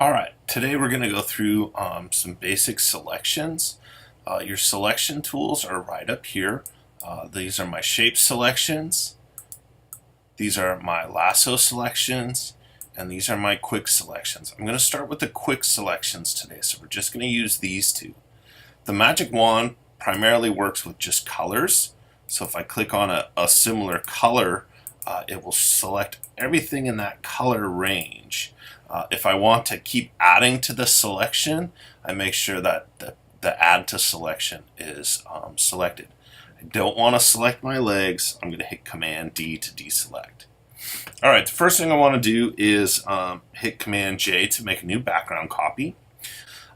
Alright, today we're going to go through some basic selections. Your selection tools are right up here. These are my shape selections, these are my lasso selections, and these are my quick selections. I'm going to start with the quick selections today, so we're just going to use these two. The magic wand primarily works with just colors, so if I click on a similar color, it will select everything in that color range. If I want to keep adding to the selection, I make sure that the add to selection is selected. I don't want to select my legs. I'm going to hit Command D to deselect. Alright, the first thing I want to do is hit Command J to make a new background copy.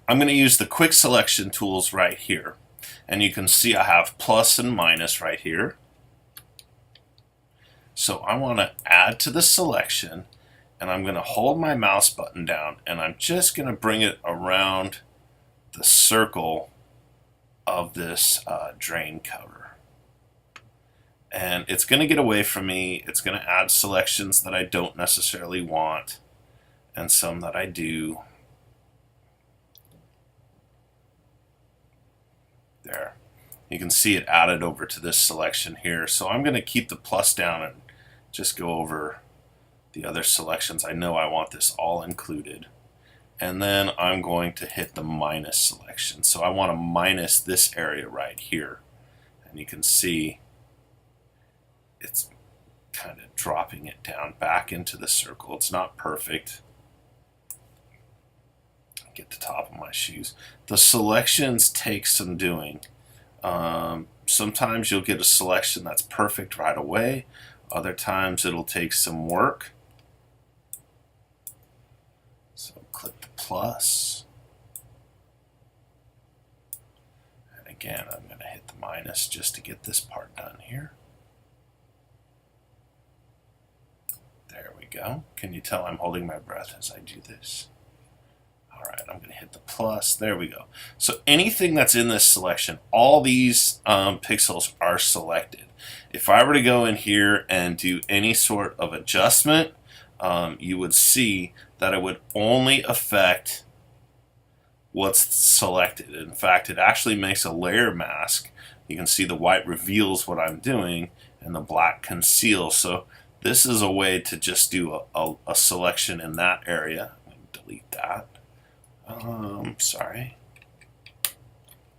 I'm going to use the quick selection tools right here. And you can see I have plus and minus right here. So I want to add to the selection, and I'm going to hold my mouse button down, and I'm just going to bring it around the circle of this drain cover. And it's going to get away from me. It's going to add selections that I don't necessarily want and some that I do. There. You can see it added over to this selection here. So I'm going to keep the plus down and just go over the other selections. I know I want this all included. And then I'm going to hit the minus selection. So I want to minus this area right here. And you can see it's kind of dropping it down back into the circle. It's not perfect. Get the top of my shoes. The selections take some doing. Sometimes you'll get a selection that's perfect right away. Other times it'll take some work. So click the plus. And again, I'm going to hit the minus just to get this part done here. There we go. Can you tell I'm holding my breath as I do this? Alright, I'm going to hit the plus. There we go. So anything that's in this selection, all these pixels are selected. If I were to go in here and do any sort of adjustment, you would see that it would only affect what's selected. In fact, it actually makes a layer mask. You can see the white reveals what I'm doing and the black conceals. So this is a way to just do a selection in that area. I'm going to delete that. Sorry.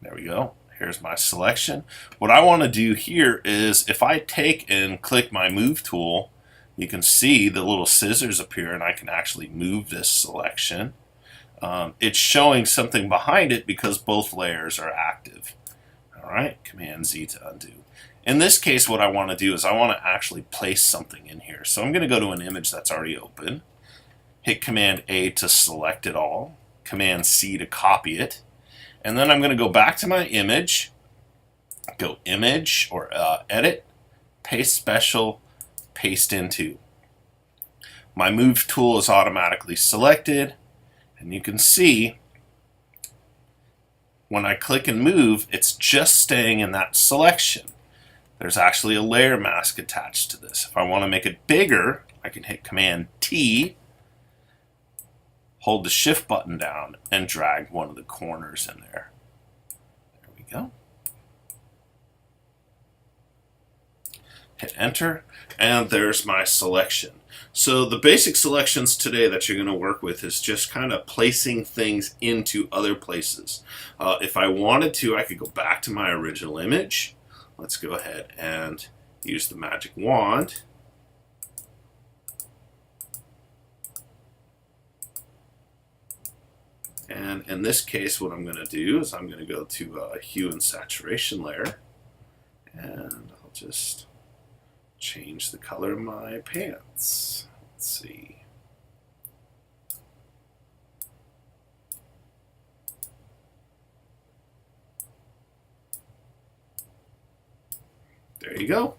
There we go. Here's my selection. What I want to do here is if I take and click my move tool, you can see the little scissors appear and I can actually move this selection. It's showing something behind it because both layers are active. Alright, Command Z to undo. In this case, what I want to do is I want to actually place something in here. So I'm going to go to an image that's already open, hit Command A to select it all, Command C to copy it, and then I'm going to go back to my image, go Image or Edit, Paste Special, Paste Into. My Move tool is automatically selected, and you can see when I click and move, it's just staying in that selection. There's actually a layer mask attached to this. If I want to make it bigger, I can hit Command T, hold the Shift button down, and drag one of the corners in there. There we go. Hit Enter, and there's my selection. So the basic selections today that you're going to work with is just kind of placing things into other places. If I wanted to, I could go back to my original image. Let's go ahead and use the magic wand. And in this case, what I'm going to do is I'm going to go to Hue and Saturation layer, and I'll just change the color of my pants. Let's see. There you go.